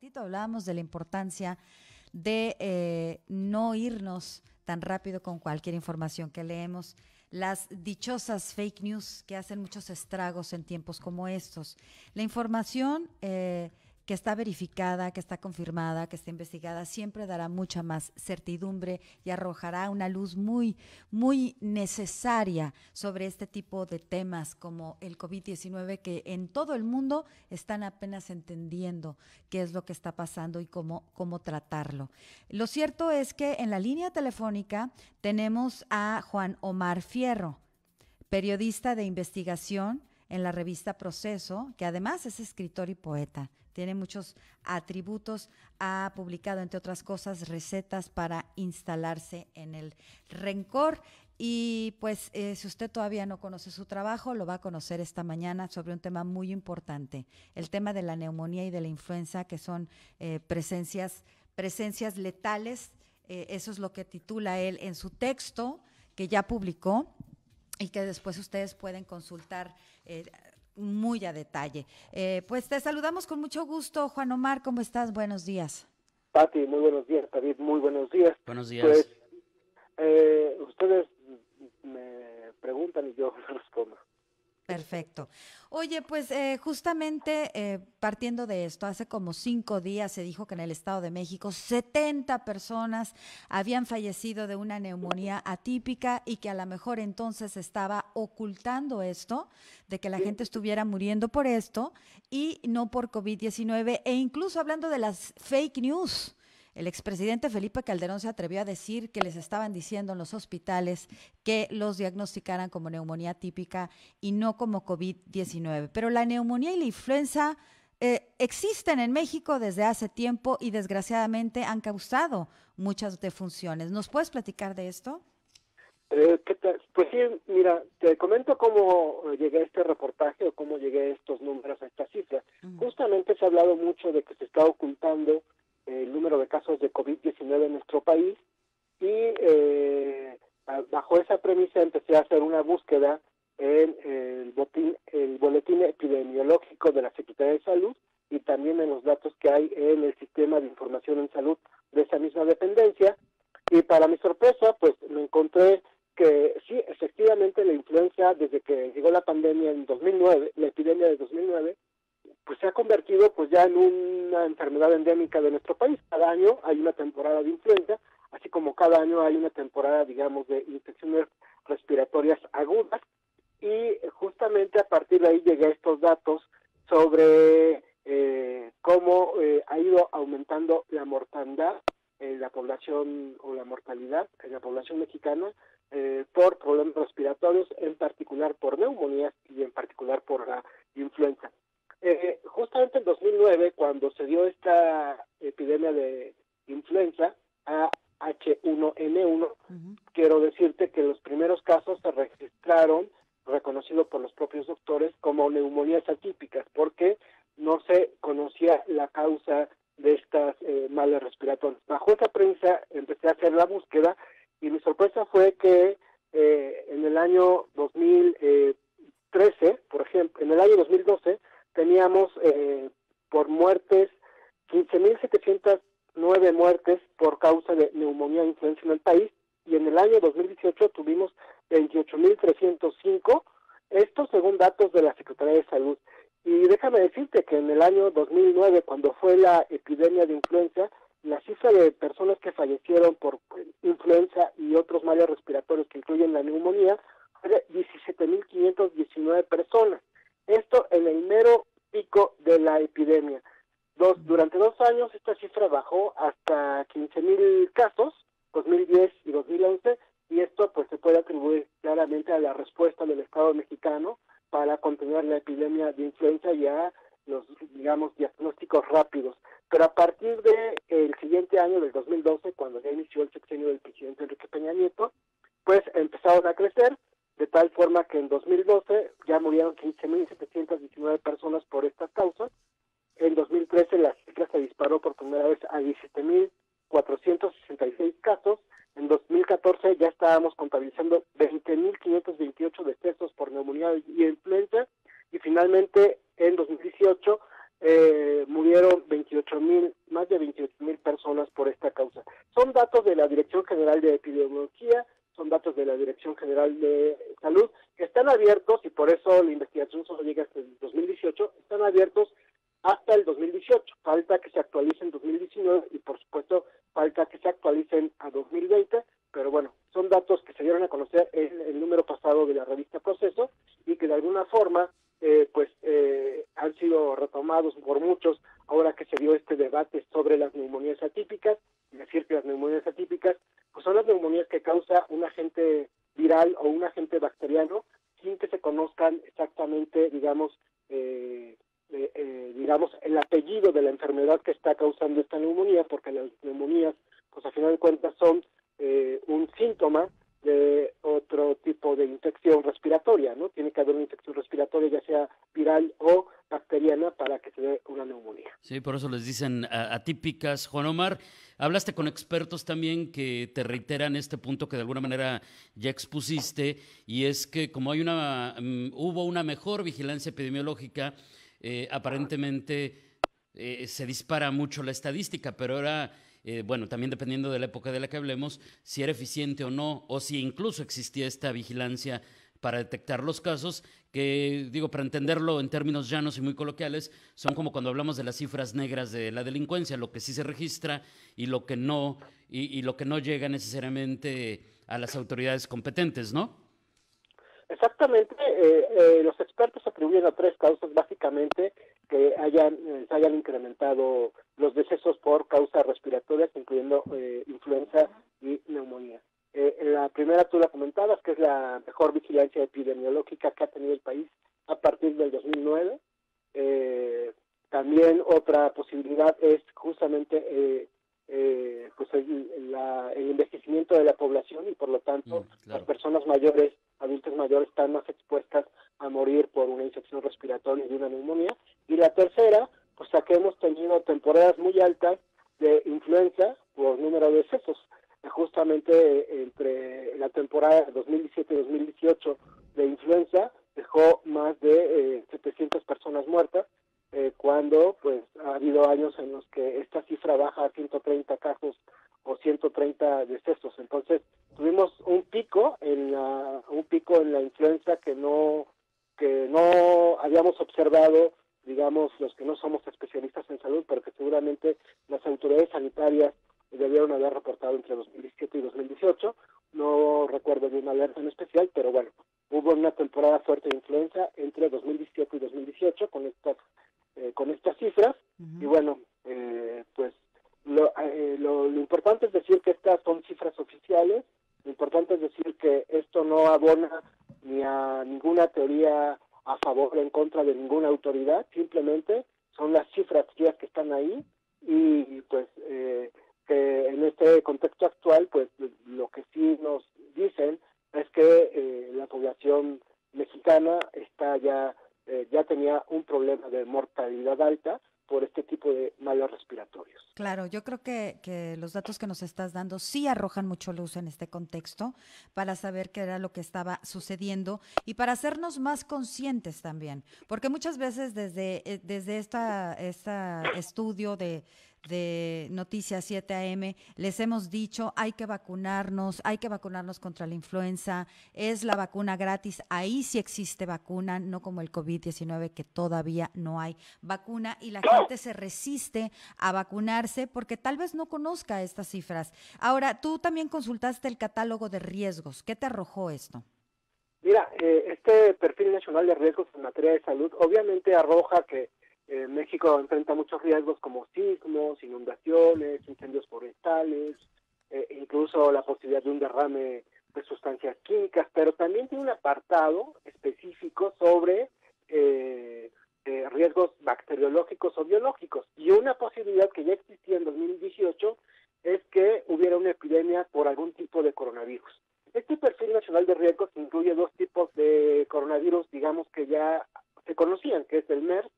ratito hablábamos de la importancia de no irnos tan rápido con cualquier información que leemos, las dichosas fake news que hacen muchos estragos en tiempos como estos. La información que está verificada, que está confirmada, que está investigada, siempre dará mucha más certidumbre y arrojará una luz muy, muy necesaria sobre este tipo de temas como el COVID-19, que en todo el mundo están apenas entendiendo qué es lo que está pasando y cómo tratarlo. Lo cierto es que en la línea telefónica tenemos a Juan Omar Fierro, periodista de investigación en la revista Proceso, que además es escritor y poeta. Tiene muchos atributos, ha publicado, entre otras cosas, recetas para instalarse en el rencor. Y pues si usted todavía no conoce su trabajo, lo va a conocer esta mañana sobre un tema muy importante, el tema de la neumonía y de la influenza, que son presencias letales. Eso es lo que titula él en su texto, que ya publicó y que después ustedes pueden consultar muy a detalle. Pues te saludamos con mucho gusto, Juan Omar, ¿cómo estás? Buenos días. Pati, muy buenos días. David, muy buenos días. Buenos días. Pues ustedes me preguntan y yo respondo. Perfecto. Oye, pues justamente partiendo de esto, hace como 5 días se dijo que en el Estado de México 70 personas habían fallecido de una neumonía atípica y que a lo mejor entonces estaba ocultando esto, de que la gente estuviera muriendo por esto y no por COVID-19, e incluso hablando de las fake news. El expresidente Felipe Calderón se atrevió a decir que les estaban diciendo en los hospitales que los diagnosticaran como neumonía típica y no como COVID-19. Pero la neumonía y la influenza existen en México desde hace tiempo y desgraciadamente han causado muchas defunciones. ¿Nos puedes platicar de esto? ¿Qué tal? Pues sí, mira, te comento cómo llegué a este reportaje o cómo llegué a estos números, a estas cifras. Justamente se ha hablado mucho de que se está ocultando el número de casos de COVID-19 en nuestro país y bajo esa premisa empecé a hacer una búsqueda en el boletín epidemiológico de la Secretaría de Salud y también en los datos que hay en el sistema de información en salud de esa misma dependencia, y para mi sorpresa pues me encontré que sí, efectivamente la influenza, desde que llegó la pandemia en 2009, la epidemia de 2009, pues se ha convertido pues ya en una enfermedad endémica de nuestro país. Cada año hay una temporada de influenza, así como cada año hay una temporada, digamos, de infecciones respiratorias agudas, y justamente a partir de ahí llegué a estos datos sobre cómo ha ido aumentando la mortandad en la población, o la mortalidad en la población mexicana por problemas respiratorios, en particular por neumonías y en particular por la influenza. Justamente en 2009, cuando se dio esta epidemia de influenza H1N1, quiero decirte que los primeros casos se registraron, reconocido por los propios doctores, como neumonías atípicas, porque no se conocía la causa de estas males respiratorias. Bajo esa premisa empecé a hacer la búsqueda y mi sorpresa fue que en el año 2013, por ejemplo, en el año 2012, teníamos por muertes 15.709 muertes por causa de neumonía e influenza en el país, y en el año 2018 tuvimos 28.305, esto según datos de la Secretaría de Salud. Y déjame decirte que en el año 2009, cuando fue la epidemia de influenza, la cifra de personas que fallecieron por influenza y otros males respiratorios que incluyen la neumonía fue de 17.519 personas. Esto en el mero pico de la epidemia. Durante 2 años esta cifra bajó hasta 15.000 casos, 2010 y 2011, y esto pues se puede atribuir claramente a la respuesta del Estado mexicano para contener la epidemia de influenza y a los, digamos, diagnósticos rápidos. Pero a partir del siguiente año, del 2012, cuando ya inició el sexenio del presidente Enrique Peña Nieto, pues empezaron a crecer, de tal forma que en 2012 ya murieron 15.719 personas por estas causas. En 2013 la cifra se disparó por primera vez a 17.466 casos. En 2014 ya estábamos contabilizando 20.528 decesos por neumonía y influenza, y finalmente en 2018 murieron 28.000 más de 28,000 personas por esta causa. Son datos de la Dirección General de Epidemiología, son datos de la Dirección General de Salud, que están abiertos, y por eso la investigación solo llega hasta el 2018, están abiertos hasta el 2018. Falta que se actualicen en 2019 y, por supuesto, falta que se actualicen a 2020, pero bueno, son datos que se dieron a conocer en el número pasado de la revista Proceso y que de alguna forma han sido retomados por muchos ahora que se dio este debate sobre las neumonías atípicas, y decir que las neumonías atípicas pues son las neumonías que causa un agente viral o un agente bacteriano sin que se conozcan exactamente, digamos, el apellido de la enfermedad que está causando esta neumonía, porque las neumonías, pues a final de cuentas son un síntoma de otro tipo de infección respiratoria, ¿no? Tiene que haber una infección respiratoria, ya sea viral o bacteriana, para que se dé una neumonía. Sí, por eso les dicen atípicas. Juan Omar, hablaste con expertos también que te reiteran este punto que de alguna manera ya expusiste, y es que como hay hubo una mejor vigilancia epidemiológica, aparentemente se dispara mucho la estadística, pero ahora, bueno, también dependiendo de la época de la que hablemos, si era eficiente o no, o si incluso existía esta vigilancia para detectar los casos, que, digo, para entenderlo en términos llanos y muy coloquiales, son como cuando hablamos de las cifras negras de la delincuencia, lo que sí se registra y lo que no, y lo que no llega necesariamente a las autoridades competentes, ¿no? Exactamente, los expertos atribuyen a tres causas básicamente que se hayan incrementado los decesos por causas respiratorias, incluyendo influenza y neumonía. La primera tú la comentabas, que es la mejor vigilancia epidemiológica que ha tenido el país a partir del 2009. También otra posibilidad es justamente el envejecimiento de la población, y por lo tanto claro. Las personas mayores, adultos mayores, están más expuestas a morir por una infección respiratoria y una neumonía. Y la tercera, pues que hemos tenido temporadas muy altas de influenza por número de decesos. Justamente entre la temporada de 2017 y 2018 de influenza dejó más de 700 personas muertas, cuando pues ha habido años en los que esta cifra baja a 130 casos o 130 decesos. Entonces tuvimos un pico en la influenza que no habíamos observado, digamos, los que no somos especialistas en salud, pero que seguramente las autoridades sanitarias debieron haber reportado entre 2017 y 2018. No recuerdo de una alerta en especial, pero bueno, hubo una temporada fuerte de influenza entre 2017 y 2018 con estas cifras. Uh-huh. Y bueno, pues lo importante es decir que estas son cifras oficiales. Lo importante es decir que esto no abona ni a ninguna teoría a favor o en contra de ninguna autoridad, simplemente son las cifras que están ahí, y pues que en este contexto actual, pues lo que sí nos dicen es que la población mexicana ya tenía un problema de mortalidad alta por este tipo de males respiratorios. Claro, yo creo que los datos que nos estás dando sí arrojan mucho luz en este contexto para saber qué era lo que estaba sucediendo y para hacernos más conscientes también, porque muchas veces desde este estudio de Noticias 7 AM, les hemos dicho, hay que vacunarnos contra la influenza, es la vacuna gratis, ahí sí existe vacuna, no como el COVID-19 que todavía no hay vacuna, y la gente se resiste a vacunarse porque tal vez no conozca estas cifras. Ahora, tú también consultaste el catálogo de riesgos, ¿qué te arrojó esto? Mira, este perfil nacional de riesgos en materia de salud obviamente arroja que México enfrenta muchos riesgos como sismos, inundaciones, incendios forestales, incluso la posibilidad de un derrame de sustancias químicas, pero también tiene un apartado específico sobre riesgos bacteriológicos o biológicos. Y una posibilidad que ya existía en 2018 es que hubiera una epidemia por algún tipo de coronavirus. Este perfil nacional de riesgos incluye dos tipos de coronavirus, digamos, que ya se conocían, que es el MERS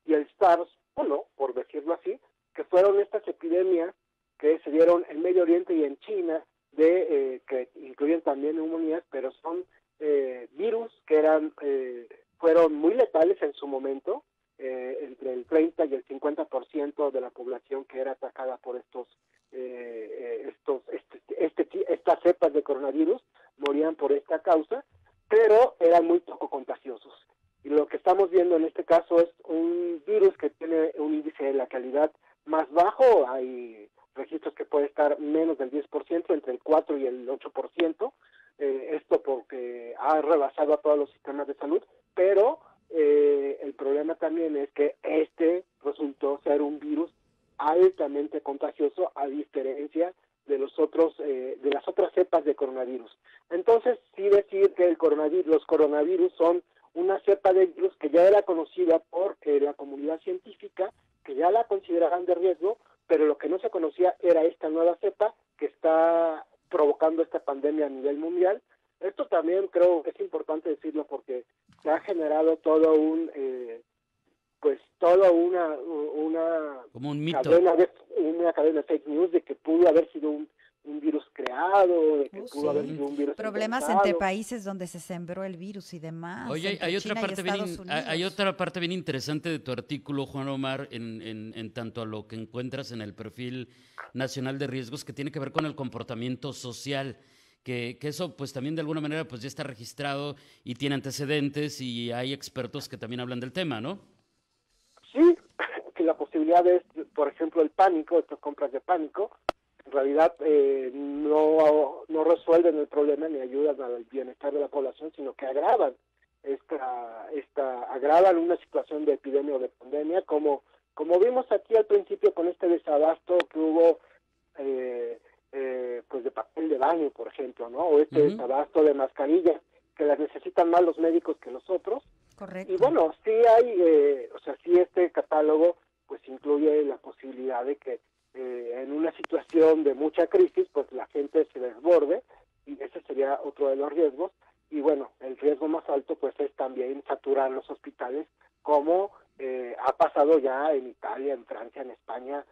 y el SARS-1, por decirlo así, que fueron estas epidemias que se dieron en Medio Oriente y en China, que incluyen también neumonías, pero son virus que fueron muy letales en su momento, entre el 30 y el 50% de la población que era atacada por estas cepas de coronavirus morían por esta causa, pero eran muy poco contagiosos. Y lo que estamos viendo en este caso es un virus que tiene un índice de letalidad más bajo. Hay registros que puede estar menos del 10%, entre el 4 y el 8%, esto porque ha rebasado a todos los sistemas de salud, pero el problema también es que resultó ser un virus altamente contagioso, a diferencia de los otros, de las otras cepas de coronavirus. Entonces, sí decir que los coronavirus son una cepa de virus que ya era conocida por la comunidad científica, que ya la consideraban de riesgo, pero lo que no se conocía era esta nueva cepa que está provocando esta pandemia a nivel mundial. Esto también creo que es importante decirlo porque se ha generado todo una como un mito, una cadena de fake news de que pudo haber sido un virus creado, de que pudo haber sido un virus problemas inventado. entre países donde se sembró el virus y demás. Oye, hay otra parte bien interesante de tu artículo, Juan Omar, en tanto a lo que encuentras en el perfil nacional de riesgos, que tiene que ver con el comportamiento social, que eso pues también de alguna manera pues ya está registrado y tiene antecedentes, y hay expertos que también hablan del tema, ¿no? Sí, que la posibilidad es, por ejemplo, el pánico, estas compras de pánico, en realidad no resuelven el problema ni ayudan al bienestar de la población, sino que agravan agravan una situación de epidemia o de pandemia, como vimos aquí al principio con este desabasto que hubo pues de papel de baño, por ejemplo, ¿no? O desabasto de mascarillas, que las necesitan más los médicos que nosotros. Correcto. Y bueno, sí hay, sí este catálogo pues incluye la posibilidad de que en una situación de mucha crisis, pues la gente se desborde, y ese sería otro de los riesgos. Y bueno, el riesgo más alto pues es también saturar los hospitales, como ha pasado ya en Italia, en Francia, en España,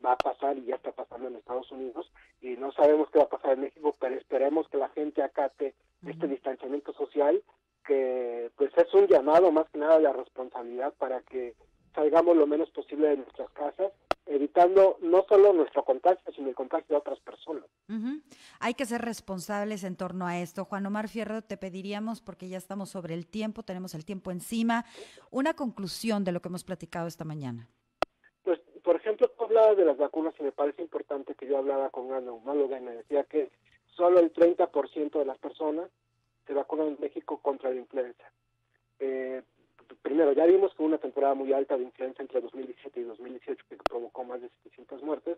va a pasar y ya está pasando en Estados Unidos, y no sabemos qué va a pasar en México, pero esperemos que la gente acate este distanciamiento social, que pues es un llamado más que nada a la responsabilidad para que salgamos lo menos posible de nuestras casas, evitando no solo nuestro contagio, sino el contagio de otras personas. Hay que ser responsables en torno a esto. Juan Omar Fierro, te pediríamos, porque ya estamos sobre el tiempo, tenemos el tiempo encima, una conclusión de lo que hemos platicado esta mañana. Pues, por ejemplo, tú hablabas de las vacunas, y me parece importante que yo hablaba con una neumóloga y me decía que solo el 30% de las personas se vacunan en México contra la influenza. Primero, ya vimos que hubo una temporada muy alta de influenza entre 2017 y 2018 que provocó más de 700 muertes.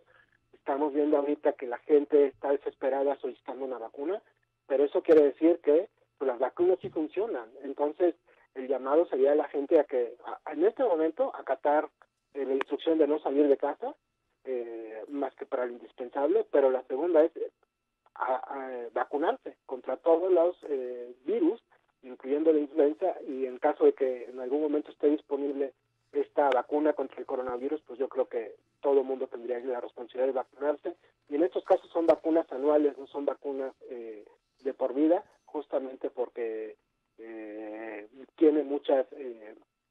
Estamos viendo ahorita que la gente está desesperada solicitando una vacuna, pero eso quiere decir que pues, las vacunas sí funcionan. Entonces, el llamado sería a la gente a que, en este momento, acatar la instrucción de no salir de casa, más que para lo indispensable, pero la segunda es vacunarse contra todos los virus, incluyendo la influenza, y en caso de que en algún momento esté disponible esta vacuna contra el coronavirus, pues yo creo que todo el mundo tendría la responsabilidad de vacunarse, y en estos casos son vacunas anuales, no son vacunas de por vida, justamente porque tiene muchas...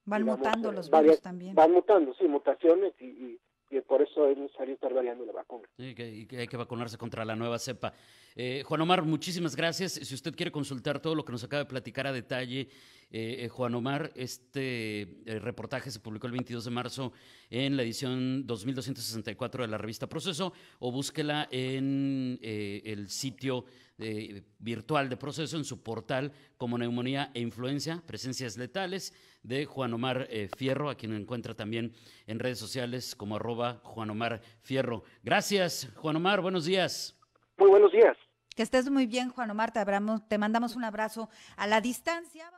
van mutando los virus también. Van mutando, sí, mutaciones, y por eso es necesario estar variando la vacuna. Sí, que hay que vacunarse contra la nueva cepa. Juan Omar, muchísimas gracias. Si usted quiere consultar todo lo que nos acaba de platicar a detalle, Juan Omar, este reportaje se publicó el 22 de marzo en la edición 2264 de la revista Proceso, o búsquela en el sitio virtual de Proceso, en su portal, como Neumonía e Influencia, Presencias Letales, de Juan Omar Fierro, a quien encuentra también en redes sociales como @Juan Omar Fierro. Gracias, Juan Omar, buenos días. Muy buenos días. Que estés muy bien, Juan Omar, te mandamos un abrazo a la distancia.